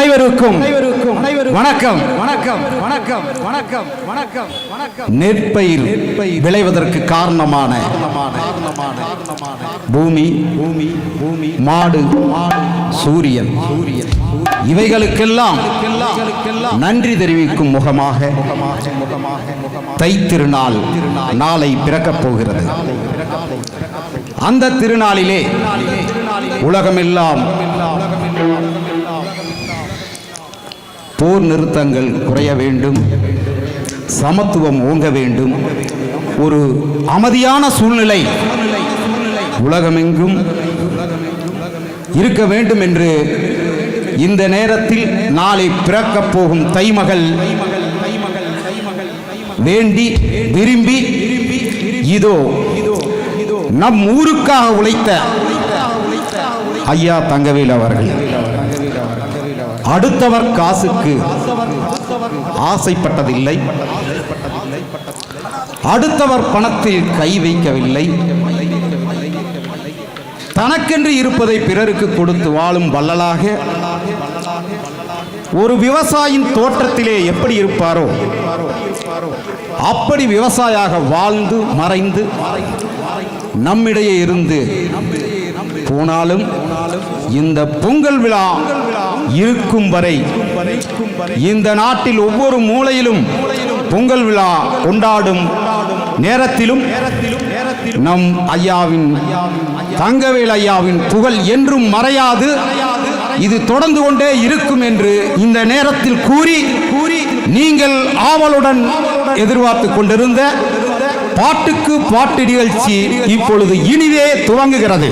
அனைவருக்கும் வணக்கம் வணக்கம் வணக்கம் வணக்கம் வணக்கம் வணக்கம். நெற்பயிர் விளைவதற்கு காரணமான பூமி பூமி பூமி மாடு சூரியன் இவைகளுக்கெல்லாம் நன்றி தெரிவிக்கும் முகமாக தை திருநாள் நாளை பிறக்கப் போகிறது. அந்த திருநாளிலே உலகமெல்லாம் போர் நிறுத்தங்கள் குறைய வேண்டும், சமத்துவம் ஓங்க வேண்டும், ஒரு அமைதியான சூழ்நிலை உலகமெங்கும் இருக்க வேண்டும் என்று இந்த நேரத்தில் நாளை பிறக்கப் போகும் தைமகள் வேண்டி விரும்பி இதோ நம் ஊருக்காக உழைத்த ஐயா தங்கவேல் அவர்கள் அடுத்தவர் காசுக்கு ஆசைப்பட்டதில்லை, அடுத்தவர் பணத்தில் கை வைக்கவில்லை, தனக்கென்று இருப்பதை பிறருக்கு கொடுத்து வாழும் வள்ளலாக ஒரு விவசாயியின் தோற்றத்திலே எப்படி இருப்பாரோ அப்படி விவசாயியாக வாழ்ந்து மறைந்து நம்மிடையே இருந்து போனாலும் இந்த பொங்கல் விழா இருக்கும் வரை இந்த நாட்டில் ஒவ்வொரு மூலையிலும் பொங்கல் விழா கொண்டாடும் நேரத்திலும் நம் ஐயாவின் தங்கவேல் ஐயாவின் புகழ் என்றும் மறையாது, இது தொடர்ந்து கொண்டே இருக்கும் என்று இந்த நேரத்தில் கூறி நீங்கள் ஆவலுடன் எதிர்பார்த்து கொண்டிருந்த பாட்டுக்கு பாட்டு நிகழ்ச்சி இப்பொழுது இனிதே துவங்குகிறது.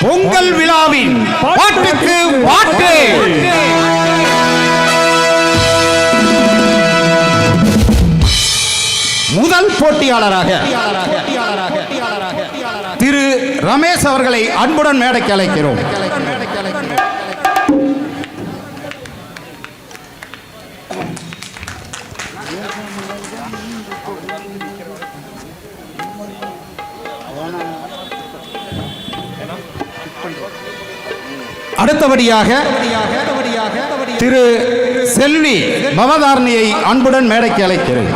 பொங்கல் விழாவின் பாட்டுக்கு பாட்டு. முதல் போட்டியாளராக திரு ரமேஷ் அவர்களை அன்புடன் மேடைக்கு அழைக்கிறோம். அடுத்தபடியாக திரு செல்வி பவதாரணியை அன்புடன் மேடைக்கு அழைக்கிறேன்.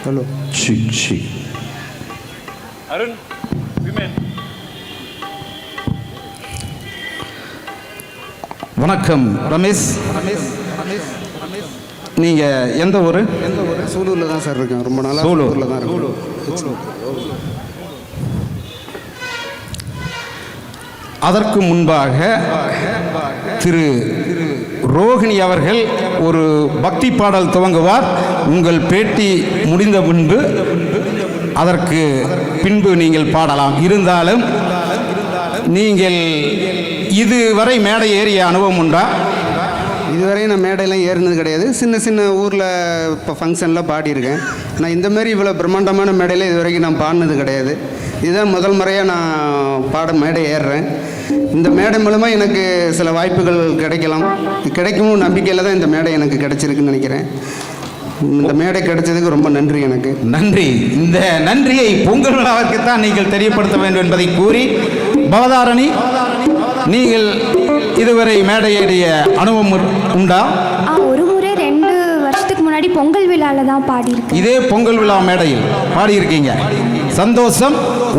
Hello Arun women. வணக்கம் ரமேஷ். நீங்க எந்த ஊர்? சூலூர்ல தான் சார் இருக்கேன். ரொம்ப நாளா சூலூர்ல தான் இருக்கேன். அதற்கு முன்பாக திரு ரோகிணி அவர்கள் ஒரு பக்தி பாடல் துவங்குவார். உங்கள் பேட்டி முடிந்த முன்பு அதற்கு பின்பு நீங்கள் பாடலாம். இருந்தாலும் நீங்கள் இதுவரை மேடை ஏறிய அனுபவம் உண்டா? இதுவரை நான் மேடையெல்லாம் ஏறினது கிடையாது. சின்ன சின்ன ஊரில் இப்போ ஃபங்க்ஷனில் பாடியிருக்கேன். நான் இந்தமாரி இவ்வளோ பிரம்மாண்டமான மேடையில் இது வரைக்கும் நான் பாடினது கிடையாது. இதுதான் முதல் முறையாக நான் மேடை ஏறுறேன். இந்த மேடை மூலமாக எனக்கு சில வாய்ப்புகள் கிடைக்கும் நம்பிக்கையில் தான் இந்த மேடை எனக்கு கிடைச்சிருக்குன்னு நினைக்கிறேன். இந்த மேடை கிடைச்சதுக்கு ரொம்ப நன்றி. எனக்கு நன்றி. இந்த நன்றியை பொங்கல் விழாவிற்கு தான் நீங்கள் தெரியப்படுத்த வேண்டும் என்பதை கூறி, பவதாரணி, நீங்கள் இதுவரை மேடை ஏறிய அனுபவம் உண்டா? ஒரு முறை 2 வருஷத்துக்கு முன்னாடி பொங்கல் விழாவில் தான் பாடியிருக்கேன். இதே பொங்கல் விழா மேடையில் பாடியிருக்கீங்க. சந்தோஷம்.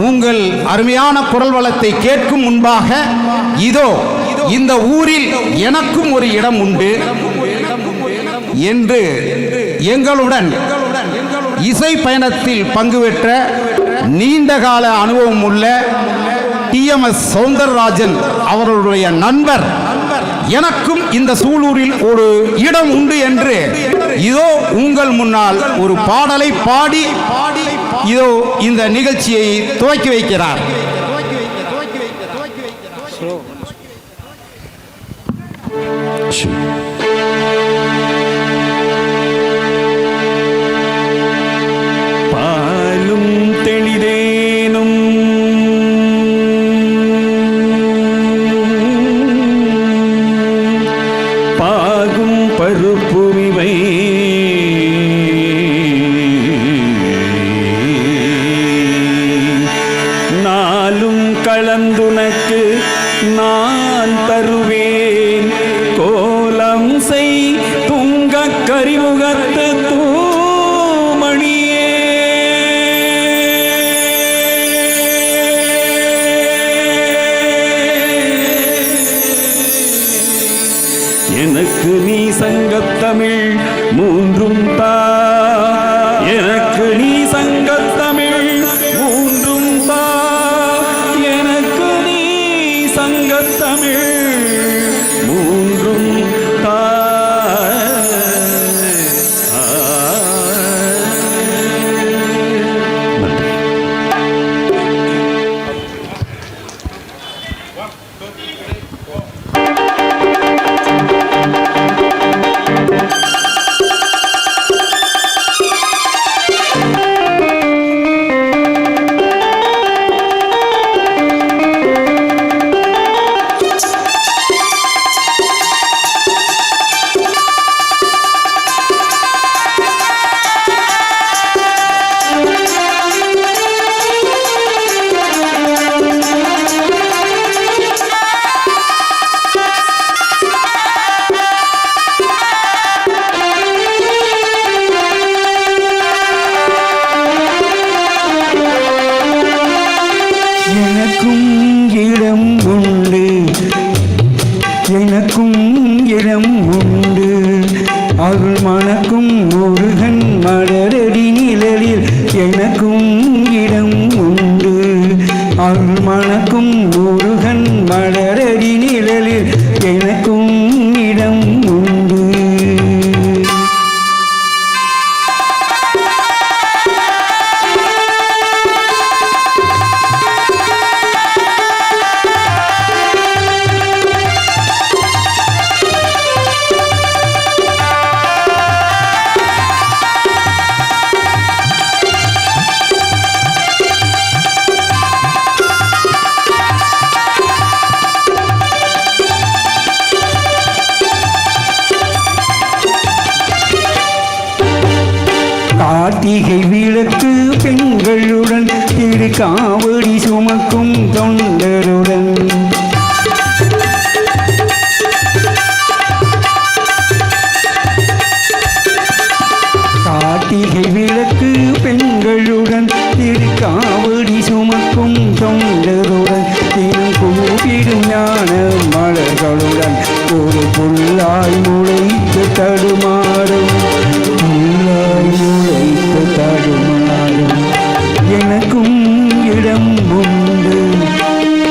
உங்கள் அருமையான குரல் வளத்தை கேட்கும் முன்பாக இதோ இந்த ஊரில் எனக்கும் ஒரு இடம் உண்டு என்று எங்களுடன் இசை பயணத்தில் பங்கு பெற்ற நீண்டகால அனுபவம் உள்ள TMS சௌந்தரராஜன் அவர்களுடைய நண்பர் எனக்கும் இந்த சூலூரில் ஒரு இடம் உண்டு என்று இதோ உங்கள் முன்னால் ஒரு பாடலை பாடி இதோ இந்த நிகழ்ச்சியை துவக்கி வைக்கிறார். பாலும் தெளிதேனும் பாகும் பருப்புரிவை நாளும் கலந்துனக்கு நான் தருவேன் கோலம் செய் துங்க கரிமுகத்து தூமணியே. எனக்கு நீ சங்கத்தமிழ் மூன்றும் தா, எனக்கு நீ சங்கத்தமிழ் மூன்றும் தா, எனக்கு நீ சங்கத்தமிழ் மூன்றும் தா. எனக்கும் இடம் உண்டு, எனக்கும் இடம் உண்டு, அருள் மணக்கும் முருகன் மலரடி நிழலில் எனக்கும் இடம் உண்டு, அருள் மணக்கும் முருகன் மலரடி நிழலில் எனக்கும் இடம் உண்டு. கார்த்திகை விளக்கு பெண்களுடன் திருக்காவடி சுமக்கும் தொண்டருடன் கார்த்திகை விளக்கு பெண்களுடன் திருக்காவடி சுமக்கும் தொண்டருடன் தினம் கூப்பிடும் ஞான மலர்களுடன் ஒரு புல்லாய் முளைத்து தடுமாறும், புல்லாய் முளைத்து தடுமாறும். எனக்கும் இடம் உண்டு,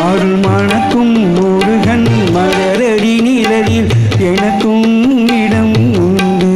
அருள் மணக்கும் முருகன் மலரடி நிழலில் எனக்கும் இடம் உண்டு.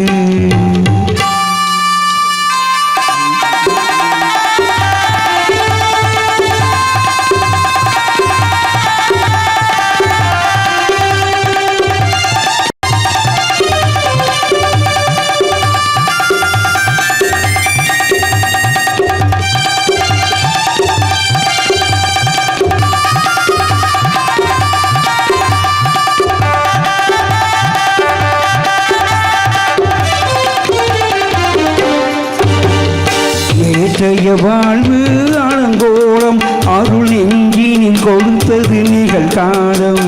ஏற்றைய வாழ்வு அலங்கோலம் அருள் நெஞ்சினில் கொடுத்தது நிகழ்காலம்.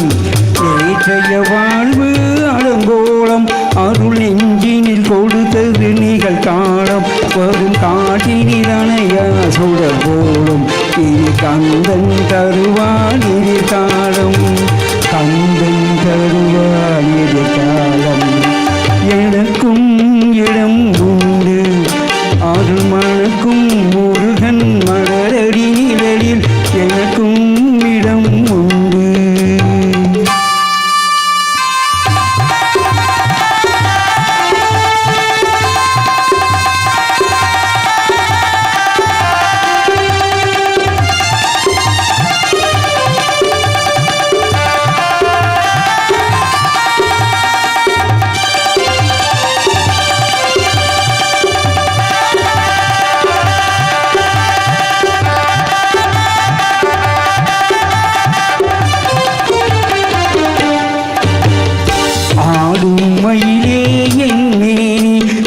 ஏற்றைய வாழ்வு அலங்கோலம் அருள் நெஞ்சினில் கொடுத்தது நிகழ்காலம் வரும் காட்டினில் அணையா சுடர் போலும் இனி கந்தன் தருவான் எதிர்காலம் கந்தன் தருவான் எதிர்காலம் எனக்கும் இடம் உண்டு அருள் மணக்கும் முருகன் மலரடி நிழலில் எனக்கும் இடம் உண்டு.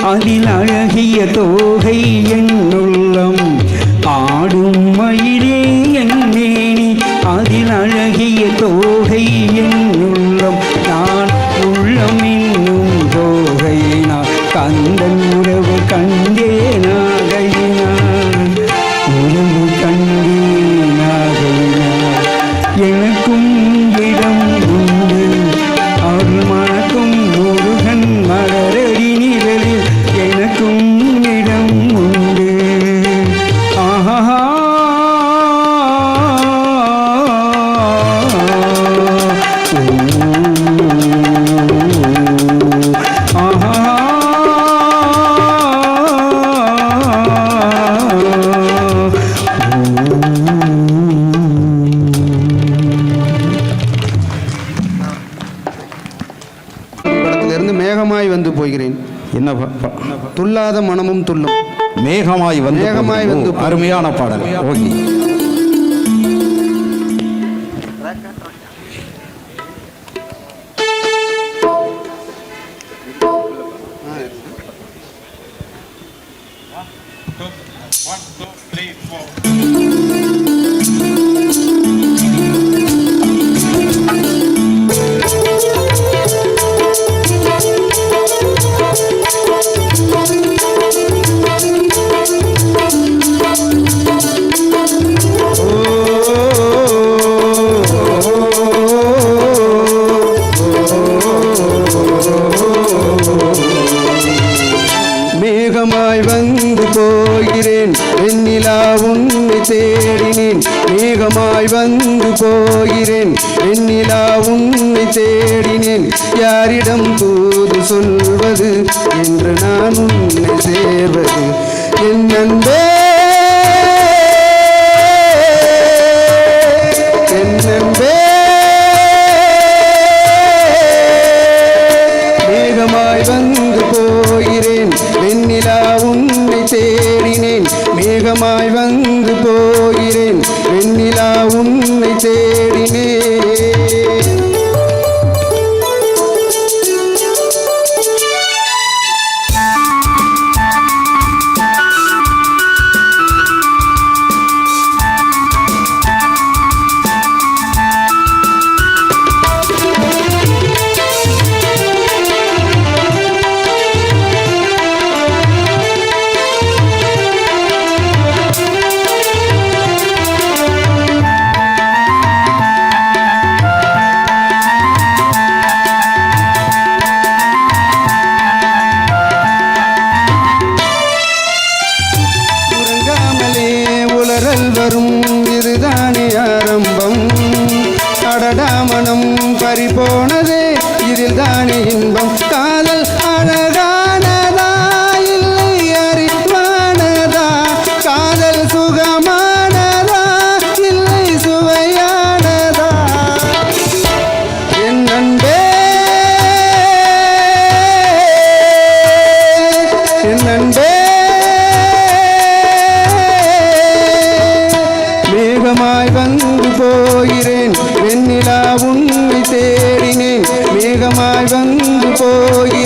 அதில் அழகிய தோகை என்னுள்ளம் ஆடும் மயிலே என்னேனி அதில் அழகிய தோகை என்னுள்ளம் நான் உள்ளம் என்னும் தோகை நான் கந்தன் உறவு கண்டேனாகையினான் உறவு கண்டேனாகையினான் எனக்கும் இடம் உண்டு அருள் மணக்கும் முருகன் மலரடி நிழலில் எனக்கும் இடம் உண்டு. ஆஹா படத்திலிருந்து மேகமாய் வந்து போகிறேன். என்ன துள்ளாத மனமும் துள்ளும். மேகமாய் வந்து அருமையான பாடல். ஓகே. மேகமாய் வந்து போகிறேன் வெண்ணிலா உன்னை தேடினேன். மேகமாய் வந்து போகிறேன் வெண்ணிலா உன்னை தேடினேன். யாரிடம் தூது சொல்வது என்று நான் உன்னை சேர்வது என் நண்பே என் நண்பே. மேகமாய் வந்து போகிறேன் வெண்ணிலா உன்னை தேடினேன். மேகமாய் வந்து போகிறேன் வெண்ணிலா உன்னை தேடினேன். வரும் இதுதானே ஆரம்பம். அடடாமனம் பறிபோனதே இதில் தானே இன்பம். காதல் அழகானதா இல்லை அறிவானதா? காதல் சுகமானதா இல்லை சுவையானதா? என் நண்பே என் நண்பே. மேகமாய் வந்து போகிறேன் வெண்ணிலா உன்னை தேடினேன். மேகமாய் வந்து போகிறேன்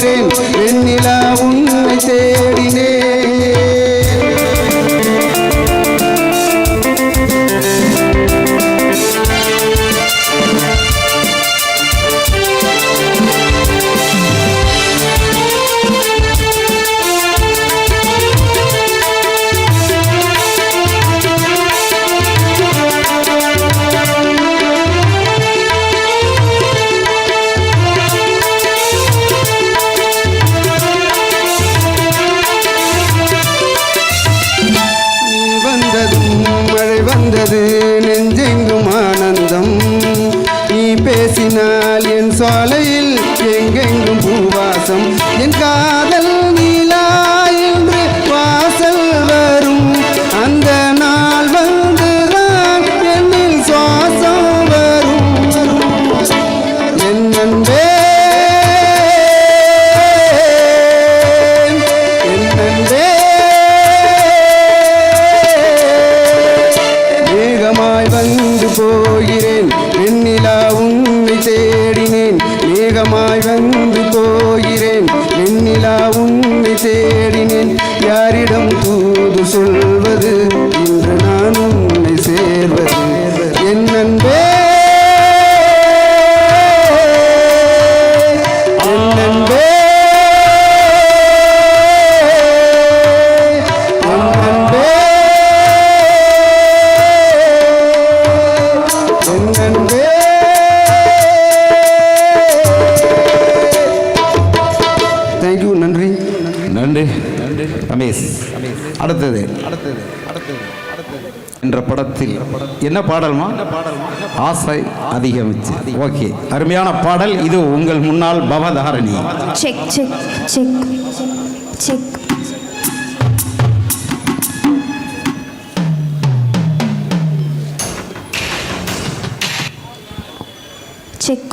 காதல் நிலா என்று வாசல் வரும் அந்த நாள் வந்துதான் என்னில் சுவாசம் வரும் என் அன்பே என் அன்பே மேகமாய் வந்து போகிறேன் வெண்ணிலா உன்னை தேடினேன் மேகமாய் வந்து போகிறேன் வெண்ணிலா உன்னை தேடினேன் யாரிடம் தூது சொல்வது இன்று நான் உன்னை சேர்வது என் அன்பே என் அன்பே என் அன்பே என் அன்பே தேங்க்யூ நன்றி நன்றி ரமேஷ். அடுத்தது என்ற படத்தில் என்ன பாடல்மா? ஆசை அதிகமிச்சு. ஓகே, அருமையான பாடல். இது உங்கள் முன்னால் Bhavadharani. Check check check check check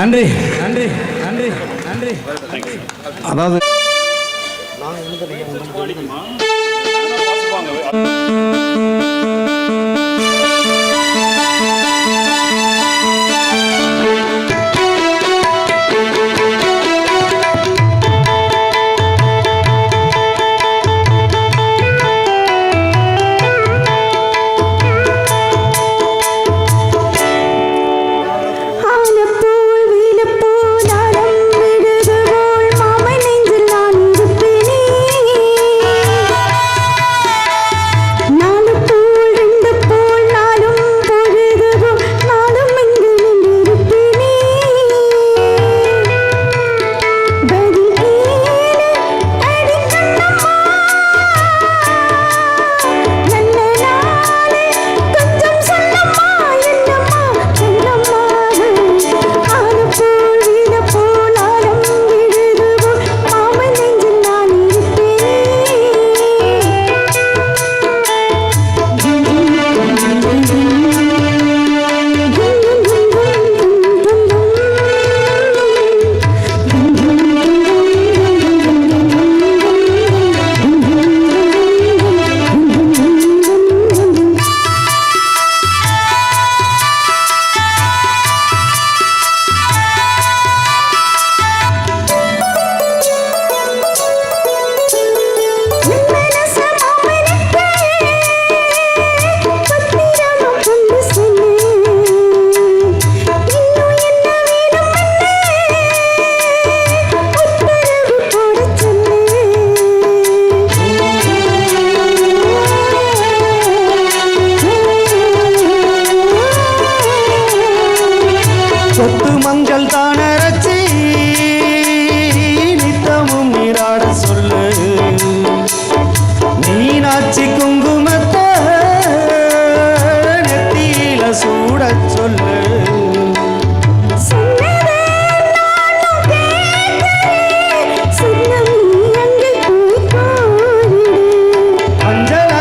நன்றி நன்றி நன்றி நன்றி. அதாவது ஆலப்போல் வீலப்போல் ஆடம் விழுதுபோல் மாமன் நெஞ்சில் நான் இருப்பேனே. நாலு போல் ரெண்டு போல் நாலும் பொழுதுபோல் நாளும் இங்கு நின்றிருப்பேனே. பதில் ஏழு அடி கண்ணம்மா, நல்ல நாளே கொஞ்சம் சொல்லம்மா என்னம்மா என்னம்மா. ஆலப்போல் வீலப்போல் ஆடம் விழுதுபோல் மாமன் நெஞ்சில் நான் இருப்பேனே. மனச மாமனுக்கு பத்திரமும் கொண்டு செல்லு. இன்னும் என்ன வேணும்னு உத்தரவு போடச் சொல்லு. சொத்து மஞ்சள் தானரச்சி நித்தமும் நீராட சொல்லு. மீனாட்சி குங்குமத்தை நெத்தியில சூடச் சொல்லு. சொன்னதை நானும் கேட்கிறேன். சொன்ன நீ அங்கே போய் பாரு. அஞ்சல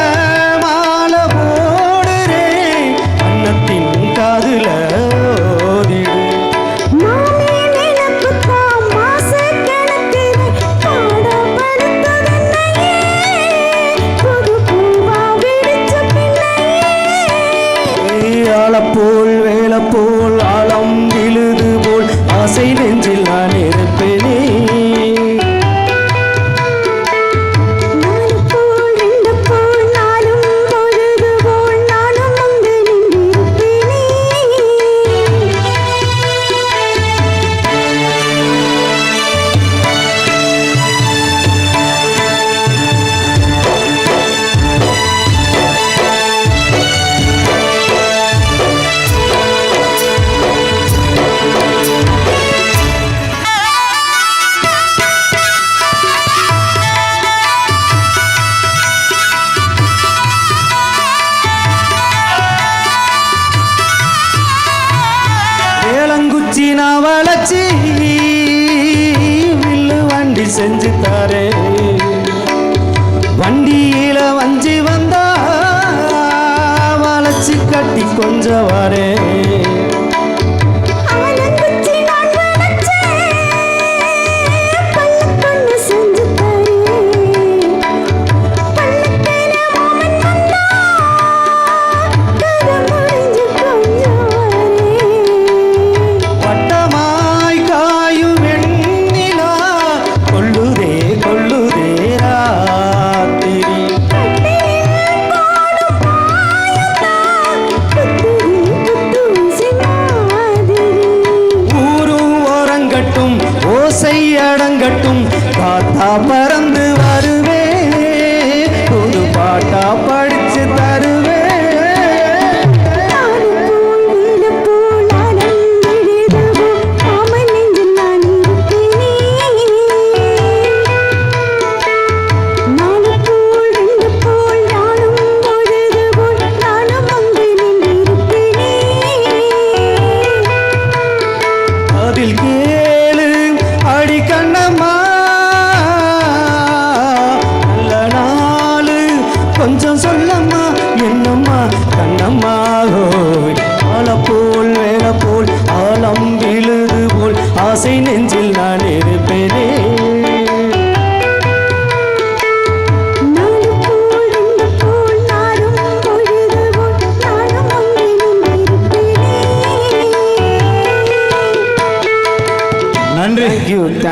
மாலை போடுறேன் அன்னத்தின் காதுல ஓதிடு. மாமே நினைப்புத்தான் மாசக்கணக்கிலே பாடப்படுத்ததென்னையே. புது பூவா வெடிச்ச பின்னையே. ஆளப்போல் வேலப்போல் ஆழம் விழுது போல் ஆசை நெஞ்சில் நான் இருப்பேனே. நாலு போல் ரெண்டு போல் நாலும் பொழுது போல் நானும் அங்கு நின்றிருப்பேனே. வேளங்குச்சி நான் வளச்சி வில்லு வண்டி செஞ்சு தாரே. வண்டியில வஞ்சி வந்தா வளைச்சி கட்டி கொஞ்சம் வரே. ஆலங்குச்சி நான் வளச்சேன், பல்லக்கொன்னு செஞ்சு தரேன். பல்லக்கில மாமன் வந்தா, கதை முடிஞ்சு கொஞ்சம் வரேன். வட்டமாய் காயும் வெண்ணிலா கொள்ளுதே கொள்ளுதே ராத்திரி. கட்டிலில் போடும் பாயம்தான் புத்துரி புத்தூசி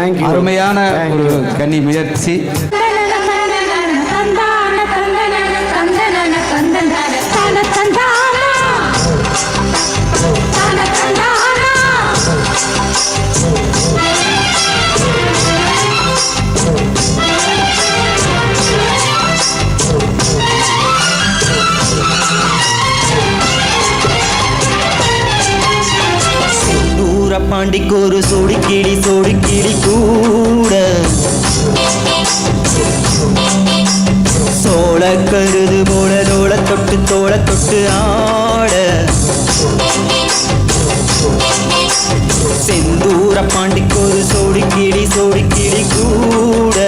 தேங்க்யூ. அருமையான ஒரு கன்னி முயற்சி. பாண்டிக்கு ஒரு சோடிக்கிளி கூட சோழ கருது போல தோள தொட்டு ஆட செந்தூர பாண்டிக்கு ஒரு சோடிக்கிளி கூட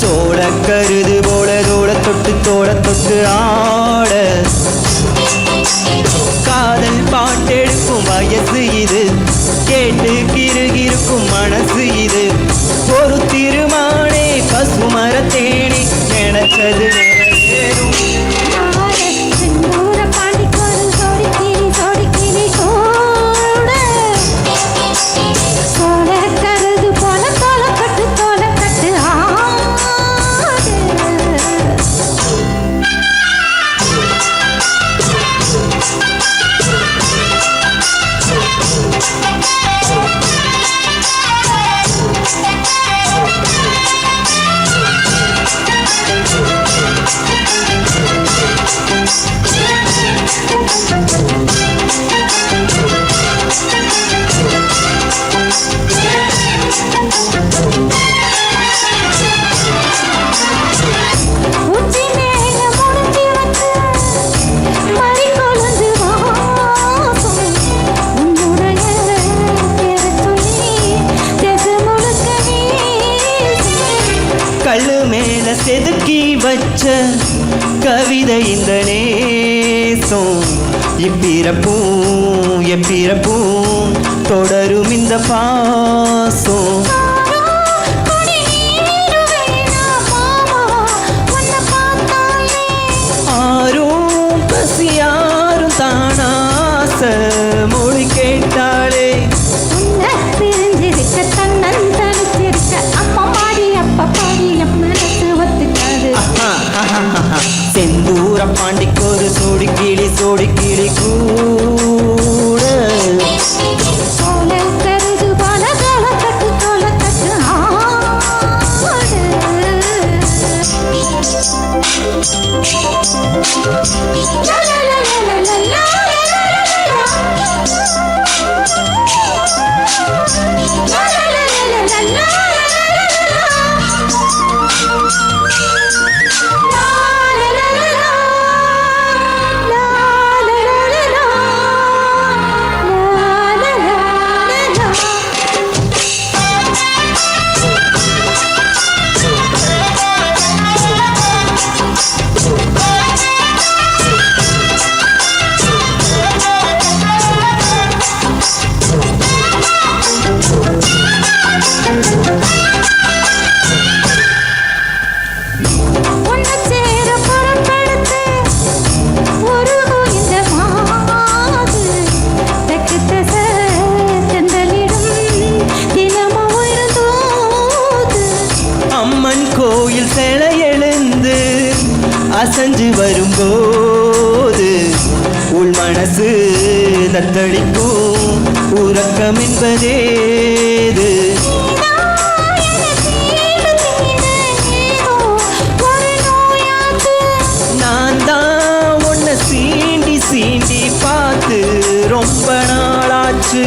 சோழ கருது போல தோள தொட்டு ஆட காதல் பாட்டெடுக்கும் வயசு இது, கேட்டு கிருகிருக்கும் மனசு இது. ஒரு திருமானே பசுமர தேனி நினைச்சது நிறைவேறும். கல்லு மேல செதுக்கி வச்ச கவிதை இந்த நேசம், எப்பிறப்பும் தொடரும் இந்த பாசம். ஆரும் பசியாரும் தானாச மொழி கேட்டாளே செந்தூர பாண்டிக்கு ஒரு சோடிக்கிளி கூட கோயில் சிலை எழுந்து அசைஞ்சு வரும்போது உள் மனசு தத்தளிக்கும், உறக்கம் என்பதேது. நான் தான் உன்னை சீண்டி பார்த்து ரொம்ப நாளாச்சு.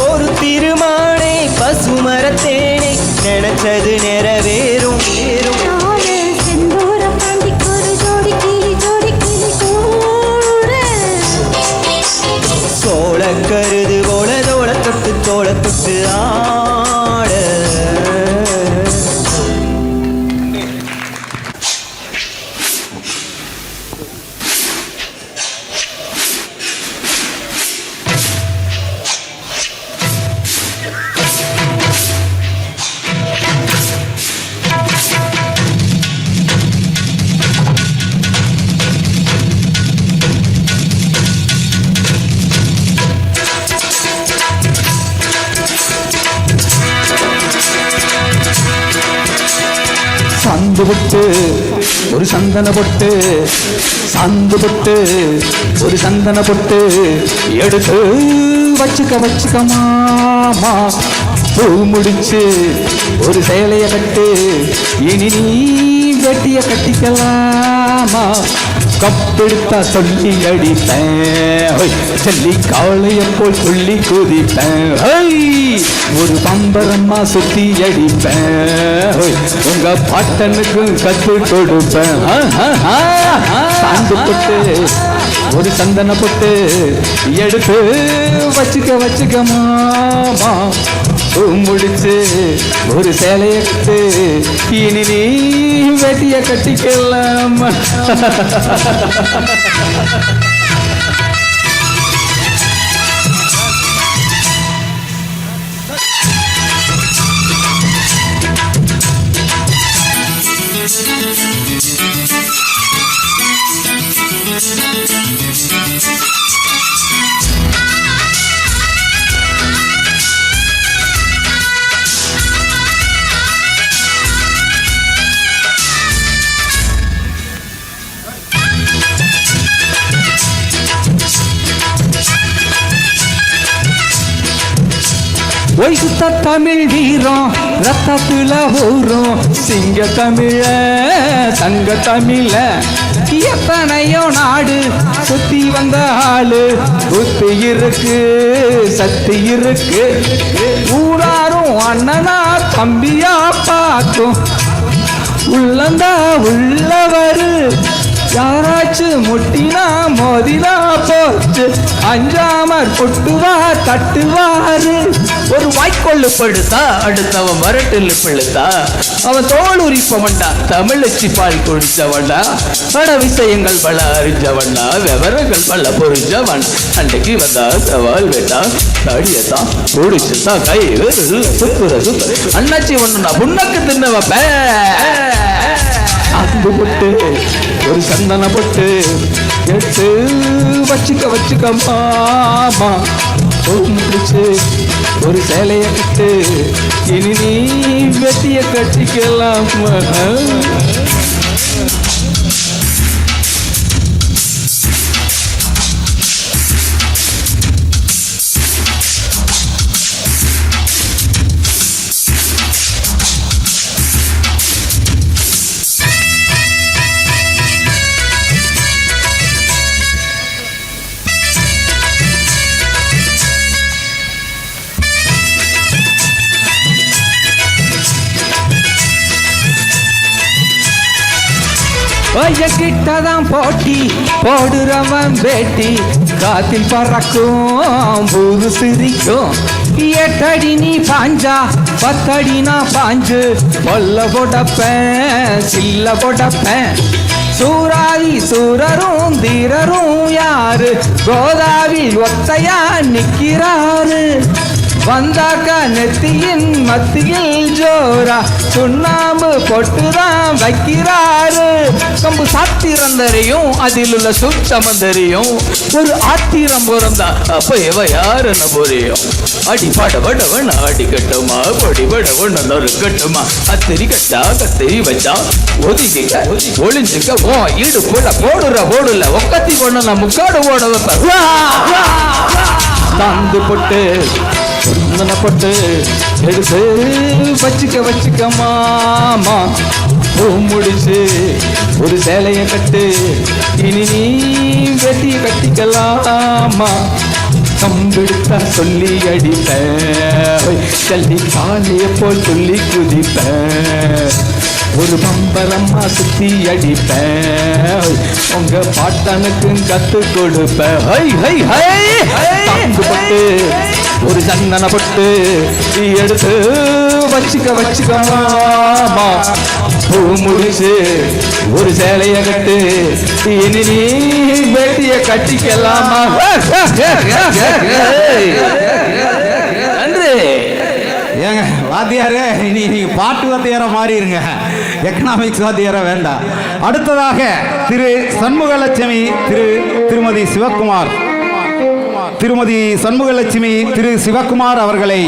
ஒரு திருமானே பசுமரத்தேனே நினைச்சது நிறைவேறும். சாந்து பொட்டு ஒரு சந்தன பொட்டு, சாந்து பொட்டு ஒரு சந்தன பொட்டு எடுத்து வச்சுக்க மாமா. பூ முடிச்சு ஒரு சேலைய கட்டு, இனி நீ வெட்டிய கட்டிக்கலாமா. கப்பெடுத்தா சொல்லி அடிப்பேன், சொல்லி காளைய போல் சொல்லி குதிப்பேன். ஒரு பம்பரம்மா சுத்தி அடிப்பேன், உங்க பாட்டனுக்கும் கத்து கொடுப்பேன். சாந்து பொட்டு ஒரு சந்தன பொட்டு எடுத்து வச்சுக்க மாமா. முடிச்சு ஒரு சேலைய கட்டு, இனி நீ வெட்டிய கட்டிக்கலாம். ஒய் சுத்த தமிழ் வீரம் ரத்தத்துல ஊரும், சிங்க தமிழ தங்க தமிழ எத்தனையோ நாடு சுத்தி வந்த ஆளு. புத்தி இருக்கு சக்தி இருக்கு, ஊராரும் அண்ணனா தம்பியா பார்க்கும். உள்ளந்தா உள்ளவரு யாராச்சும் முட்டினா மோதினா போச்சு, அஞ்சாமற் பொட்டுவா தட்டுவாரு. ஒரு வாய்க்கொள்ளு படுத்தா அடுத்தவன் வரட்டில் பழுத்தா, அவன் தோல் உரிப்பவன்டா தமிழச்சி பால் குடிச்சவன்டா. பட விஷயங்கள் பல அறிஞ்சவன்டா, விவரங்கள் பல புரிஞ்சவன். அன்றைக்கு வந்தா சவால் வேண்டா, தாடியத்தான் குடிச்சுதான் கை சுத்துற அண்ணாச்சி ஒண்ணுனா புண்ணக்கு தின்ன வைப்பேன். அன்பு பொட்டு ஒரு சந்தன பொட்டு எடுத்து வச்சுக்க மாமா. முடிச்சு ஒரு சேலைய கட்டு, இனி நீ வெட்டிய கட்டிக்கலாம். கிட்டதான் போட்டி போடுறவன் பேட்டி, காத்தில் பறக்கும் பூது சிரிக்கும். 8 அடி நீ பாஞ்சா 10 அடி நான் பாஞ்சு, பொல்ல போடப்பேன் சில்ல போடப்பேன். சூராதி சூரரும் தீரரும் யாரு, கோதாவில் ஒத்தையா நிக்கிறாரு. வந்தாக்கா நெத்தியின் மத்தியில் ஜோரா, சுண்ணாம்பு பொட்டுதான் வைக்கிறாரு. கம்பு சாத்திரந்தரையும் அதில் உள்ள சுத்தமந்தரையும், ஒரு ஆத்திரம் பிறந்தா அப்ப இவ யார் என்ன புரியும். அடி படவன் அடி கட்டுமா, பொடி படவன் கட்டுமா. கத்திரி கட்டா கத்திரி வச்சா ஒதுக்கிக்க ஒளிஞ்சுக்க ஓ ஈடு போட போடுல ஒக்கத்தி கொண்டு முக்காடு ஓட வைப்ப. தாந்து பொட்டு பொட்டு எடுத்து வச்சுக்க மாமா. பூ முடிச்சு ஒரு சேலைய கட்டு, இனி நீ வெட்டிய கட்டிக்கலாமா. கம்பெடுத்தா சொல்லி அடிப்பேன், சொல்லி காலைய போல் சொல்லி குதிப்பேன். ஒரு பம்பரம்மா சுத்தி அடிப்பேன், உங்க பாட்டனுக்கு கத்து கொடுப்பேன். பட்டு ஒரு சந்தன பொட்டு எடுத்து வச்சுக்க மாமா. பூ முடிச்சு ஒரு சேலைய கட்டு, இனி நீ வெட்டிய கட்டிக்கலாமா. நன்றி. ஏங்க வாத்தியாரே, நீங்க பாட்டு வாத்தியாரா மாறிடுங்க, எக்கனாமிக்ஸ் வாத்தியாரா வேண்டாம். அடுத்ததாக திரு சண்முகலட்சுமி திருமதி சிவகுமார், திருமதி சண்முகலட்சுமி திரு சிவகுமார் அவர்களை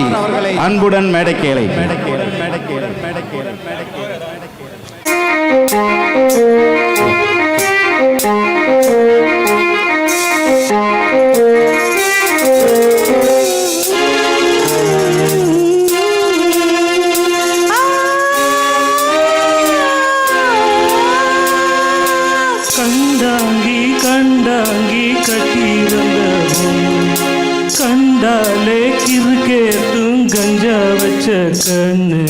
அன்புடன் மேடைக்கேளை. கண்டாங்கி கண்டாங்கி கட்டி வந்த கண்டாலே கிறுக்கேத்தும் கஞ்சா வச்ச கண்ணு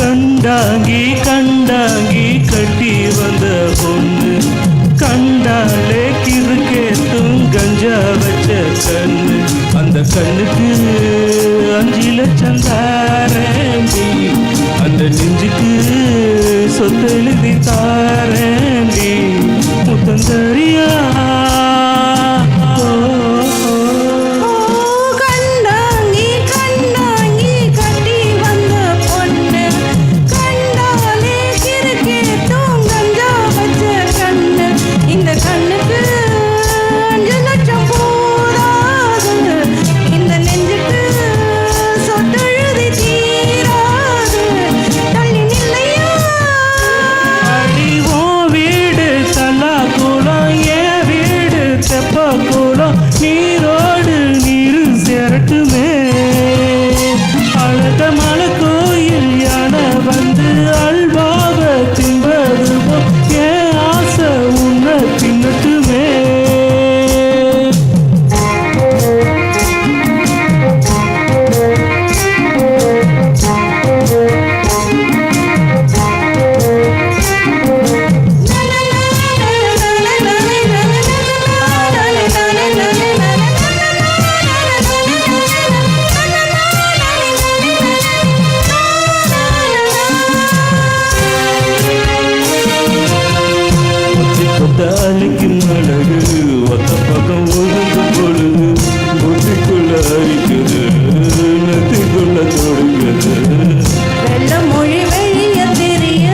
கண்டாங்கி கண்டாங்கி கட்டி வந்த பொண்ணு கண்டாலே கிறுக்கேத்தும் கஞ்சா வச்ச கண்ணு அந்த கண்ணுக்கு 5 லட்சம் தாரேண்டி அந்த நெஞ்சுக்கு சொத்து எழுதி தாரேண்டி முத்தந்தரியா கண்டாங்கி கண்டாங்கி கட்டி வந்த பொண்ணு கண்டாலே கிறுக்கேத்தும் கஞ்சா வச்ச கண்ணு இந்த கண்ணுக்கு 5 லட்சம் போதாது இந்த நெஞ்சுக்கு சொத்தெழுதி தீராது தள்ளி நில்லையா அடிவோ வீடு தலா கூலம் என் வீடு தெப்ப கூலம் நீரோடு நீரு சேரட்டுமே அழக மலை கோயில் யானை வந்து அல்வாவ தின்பது போ என் ஆசை உன்னை தின்னட்டுமே தாலிக்கு மலகு ஒத்த பக்கம் ஒழுங்கு பொழுது புத்திக்குள்ள அரிக்குது நெத்திக்குள்ள தொடுக்குது வெள்ள மொழி வெளிய தெரிய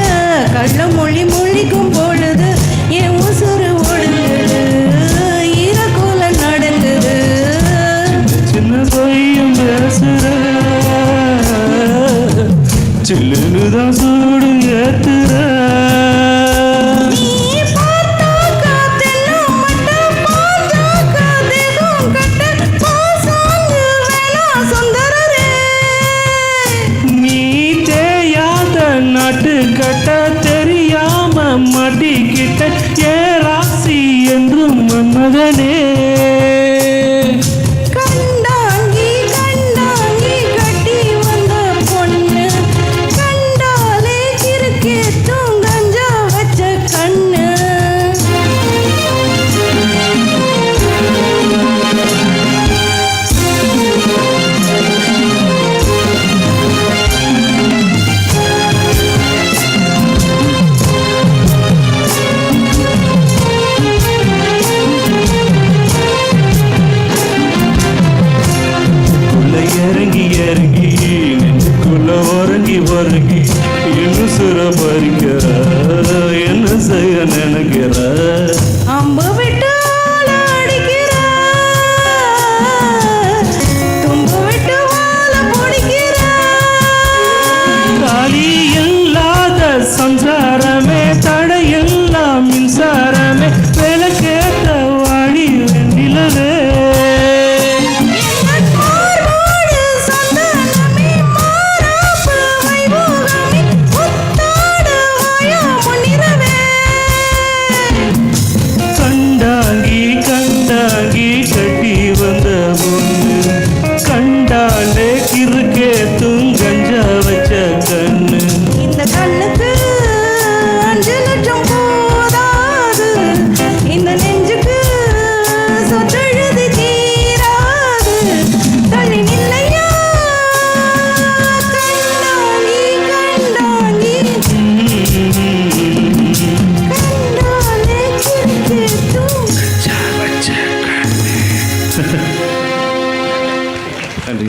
கள்ள மொழி மொழிக்கும் பொழுது என் உசுறு ஒடுங்குது ஈரக்கோல நடங்குது சின்ன பையன் பேசுற சில்லுன்னு தான் சூடு ஏத்துற நீ பார்த்தாக்கா தென்னம் மட்டும் பார்த்தாக்கா தேகம் கட்ட பாசாங்கு வேணா சுந்தரரே நீ தேயாத நாட்டு கட்ட தெரியாம மாட்டிக்கிட்ட ஏ ராசி என்றும் மன்மகனே கண்டாங்கி கண்டாங்கி கட்டி வந்த பொண்ணு கண்டாலே கிறுக்கேத்தும் கஞ்சா வச்ச கண்ணு உள்ள இறங்கி இறங்கி நெஞ்சுக்குள்ள உறங்கி உறங்கி இன்னும் சுர பறிக்கிற என்ன செய்ய நினைக்கிற அம்பு விட்டு ஆள அடிக்கிற தும்பு விட்டு வாழ பிடிக்கிற தாலி இல்லாத சம்சாரமே தடையெல்லாம் மின்சாரமே விளக்கேத்த வாடி வெண்டிலவே மார்போடு சந்தனமே மாறாப்பு வைபோகமே முத்தாடு வாயா முன்னிரவே கண்டாங்கி கண்டாங்கி கட்டி வந்த பொண்ணு கண்டாலே கிறுக்கேத்தும் கஞ்சா வச்ச கண்ணு இந்த கண்ணுக்கு 5 லட்சம் போதாது இந்த நெஞ்சுக்கு சொத்தெழுதி தீராது தள்ளி நில்லையா கண்டாங்கி கண்டாங்கி கண்டாலே கிறுக்கேத்தும் நன்றி